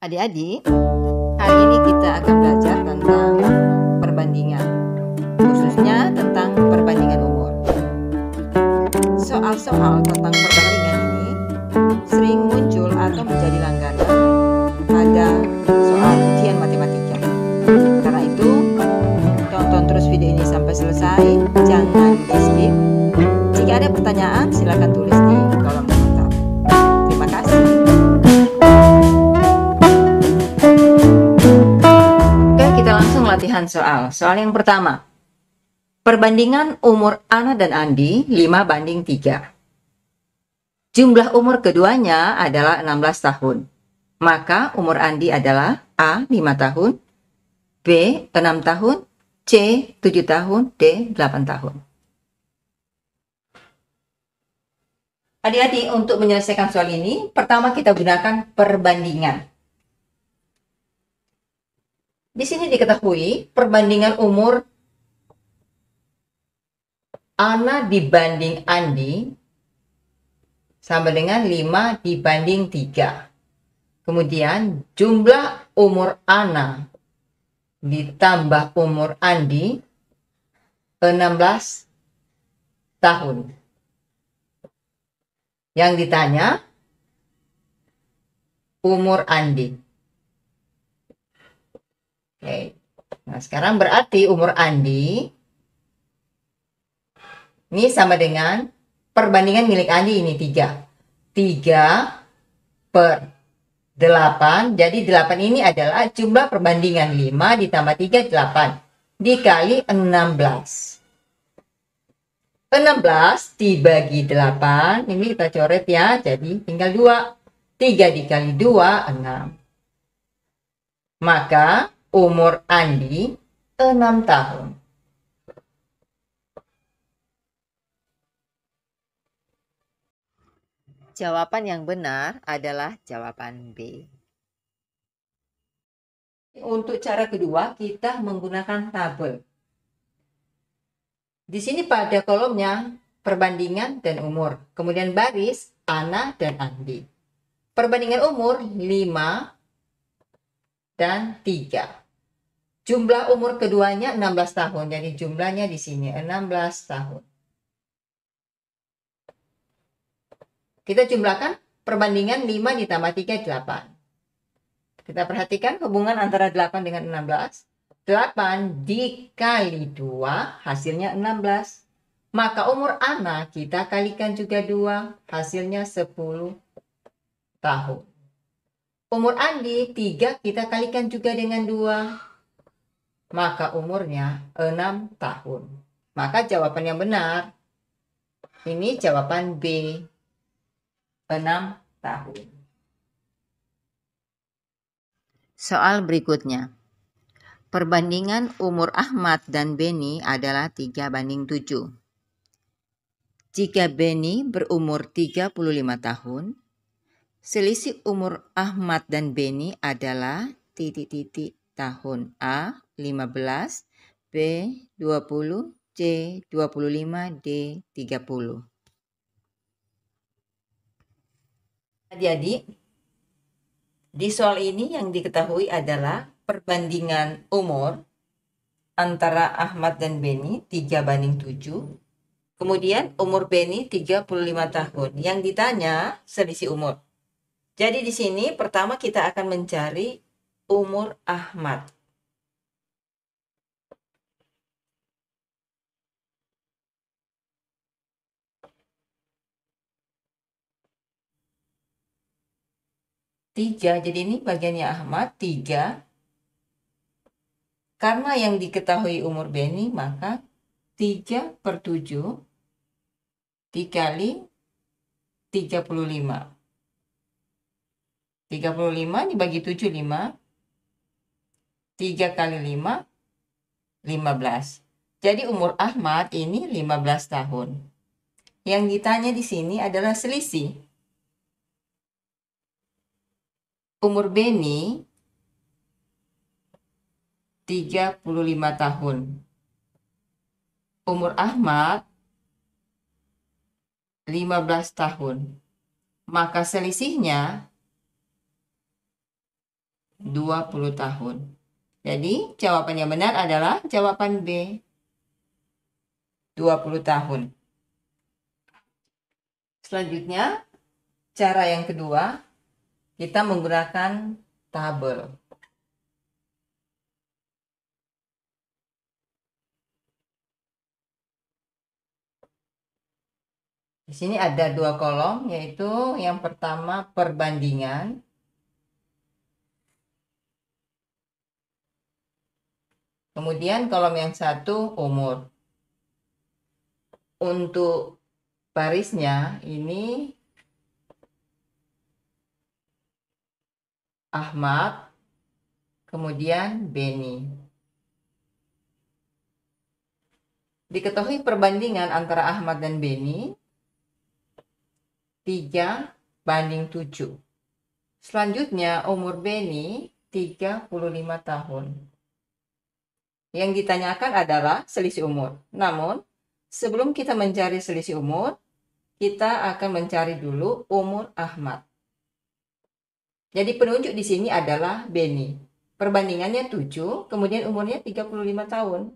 Adik-adik, hari ini kita akan belajar tentang perbandingan, khususnya tentang perbandingan umur. Soal-soal tentang perbandingan ini sering muncul atau menjadi langganan pada soal ujian matematika. Karena itu, tonton terus video ini sampai selesai, jangan di-skip. Jika ada pertanyaan, silakan tulis di kolom komentar. Terima kasih. Latihan soal. Soal yang pertama. Perbandingan umur Ana dan Andi 5:3. Jumlah umur keduanya adalah 16 tahun. Maka umur Andi adalah A. 5 tahun, B. 6 tahun, C. 7 tahun, D. 8 tahun. Adik-adik, untuk menyelesaikan soal ini, pertama kita gunakan perbandingan. Di sini diketahui perbandingan umur Ana dibanding Andi sama dengan 5 dibanding 3. Kemudian jumlah umur Ana ditambah umur Andi 16 tahun. Yang ditanya umur Andi. Oke. Nah, sekarang berarti umur Andi ini sama dengan perbandingan milik Andi ini 3. 3/8. Jadi 8 ini adalah jumlah perbandingan 5 ditambah 3, 8. Dikali 16. 16 dibagi 8. Ini kita coret ya. Jadi tinggal 2. 3 dikali 2, 6. Maka umur Andi 6 tahun. Jawaban yang benar adalah jawaban B. Untuk cara kedua, kita menggunakan tabel. Di sini pada kolomnya perbandingan dan umur. Kemudian baris Ana dan Andi. Perbandingan umur 5 dan 3. Jumlah umur keduanya 16 tahun. Jadi jumlahnya di sini 16 tahun. Kita jumlahkan perbandingan 5 ditambah 3, 8. Kita perhatikan hubungan antara 8 dengan 16. 8 dikali 2 hasilnya 16. Maka umur Ana kita kalikan juga 2. Hasilnya 10 tahun. Umur Andi 3 kita kalikan juga dengan 2. Maka umurnya 6 tahun. Maka jawaban yang benar ini jawaban B, 6 tahun. Soal berikutnya. Perbandingan umur Ahmad dan Beni adalah 3:7. Jika Beni berumur 35 tahun, selisih umur Ahmad dan Beni adalah tahun. A 15, B 20, C 25, D 30. Adik-adik, di soal ini yang diketahui adalah perbandingan umur antara Ahmad dan Beni 3:7. Kemudian umur Beni 35 tahun. Yang ditanya selisih umur. Jadi di sini pertama kita akan mencari umur Ahmad. Tiga, jadi ini bagiannya Ahmad 3. Karena yang diketahui umur Beni, maka 3/7 dikali 35. 35 dibagi 7, 5. 3 kali 5, 15. Jadi umur Ahmad ini 15 tahun. Yang ditanya di sini adalah selisih. Umur Beni 35 tahun. Umur Ahmad 15 tahun. Maka selisihnya 20 tahun. Jadi jawaban yang benar adalah jawaban B. 20 tahun. Selanjutnya, cara yang kedua, kita menggunakan tabel. Di sini ada 2 kolom, yaitu yang pertama perbandingan. Kemudian kolom yang satu umur. Untuk barisnya ini Ahmad, kemudian Beni. Diketahui perbandingan antara Ahmad dan Beni 3:7. Selanjutnya umur Beni 35 tahun. Yang ditanyakan adalah selisih umur. Namun, sebelum kita mencari selisih umur, kita akan mencari dulu umur Ahmad. Jadi penunjuk di sini adalah Beni. Perbandingannya 7, kemudian umurnya 35 tahun.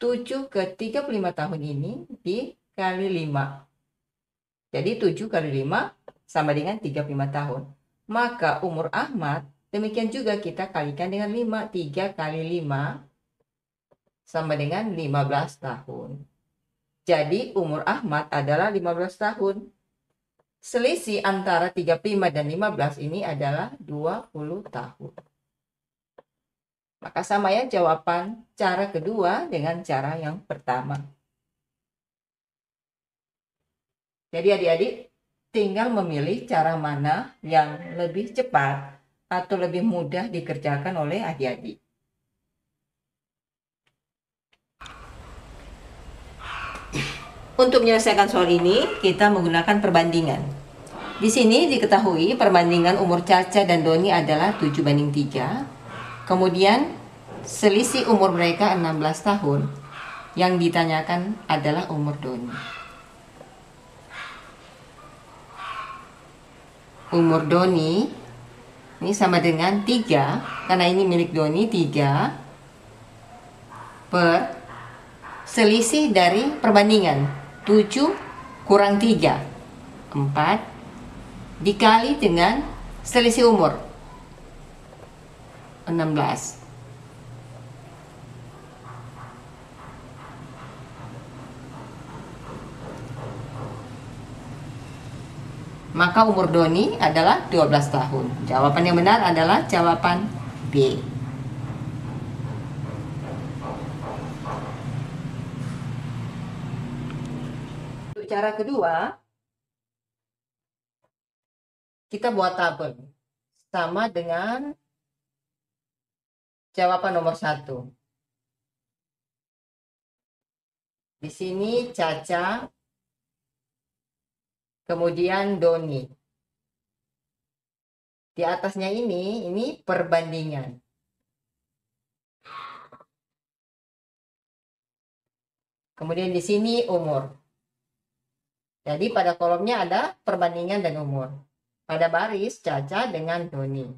7 ke 35 tahun ini dikali 5. Jadi 7 kali 5 sama dengan 35 tahun. Maka umur Ahmad, demikian juga kita kalikan dengan 5. 3 kali 5 sama dengan 15 tahun. Jadi umur Ahmad adalah 15 tahun. Selisih antara 35 dan 15 ini adalah 20 tahun. Maka sama ya jawaban cara kedua dengan cara yang pertama. Jadi adik-adik tinggal memilih cara mana yang lebih cepat atau lebih mudah dikerjakan oleh adik-adik. Untuk menyelesaikan soal ini, kita menggunakan perbandingan. Di sini diketahui perbandingan umur Caca dan Doni adalah 7:3. Kemudian selisih umur mereka 16 tahun. Yang ditanyakan adalah umur Doni. Umur Doni ini sama dengan 3, karena ini milik Doni, 3 per selisih dari perbandingan 7 kurang 3, 4 dikali dengan selisih umur 16. Maka umur Doni adalah 12 tahun. Jawaban yang benar adalah jawaban B. Untuk cara kedua, kita buat tabel sama dengan jawaban nomor 1. Di sini Caca, kemudian Doni. Di atasnya ini perbandingan. Kemudian di sini umur. Jadi pada kolomnya ada perbandingan dan umur. Pada baris Caca dengan Doni.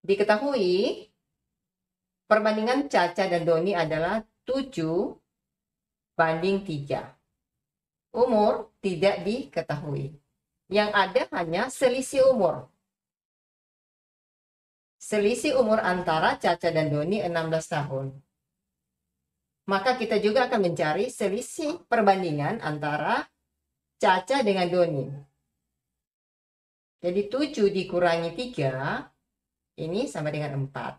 Diketahui perbandingan Caca dan Doni adalah 7:3. Umur tidak diketahui. Yang ada hanya selisih umur. Selisih umur antara Caca dan Doni 16 tahun. Maka kita juga akan mencari selisih perbandingan antara Caca dengan Doni. Jadi 7 dikurangi 3, ini sama dengan 4.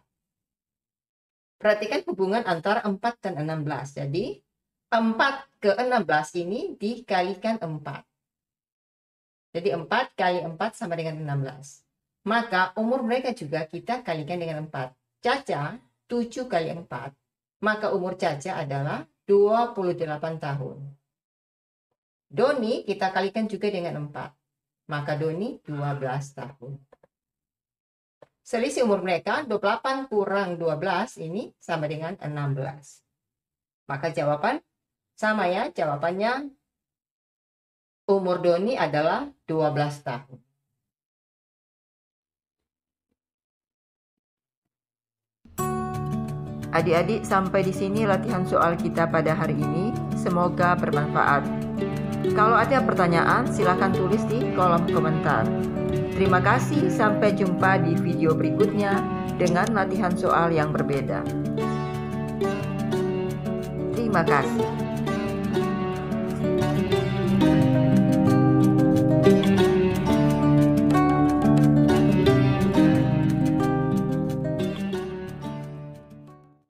Perhatikan hubungan antara 4 dan 16. Jadi 4 ke 16 ini dikalikan 4. Jadi 4 kali 4 sama dengan 16. Maka umur mereka juga kita kalikan dengan 4. Caca 7 kali 4. Maka umur Caca adalah 28 tahun. Doni kita kalikan juga dengan 4. Maka Doni 12 tahun. Selisih umur mereka 28 kurang 12 ini sama dengan 16. Maka jawaban sama ya, jawabannya umur Doni adalah 12 tahun. Adik-adik, sampai di sini latihan soal kita pada hari ini. Semoga bermanfaat. Kalau ada pertanyaan, silakan tulis di kolom komentar. Terima kasih, sampai jumpa di video berikutnya dengan latihan soal yang berbeda. Terima kasih.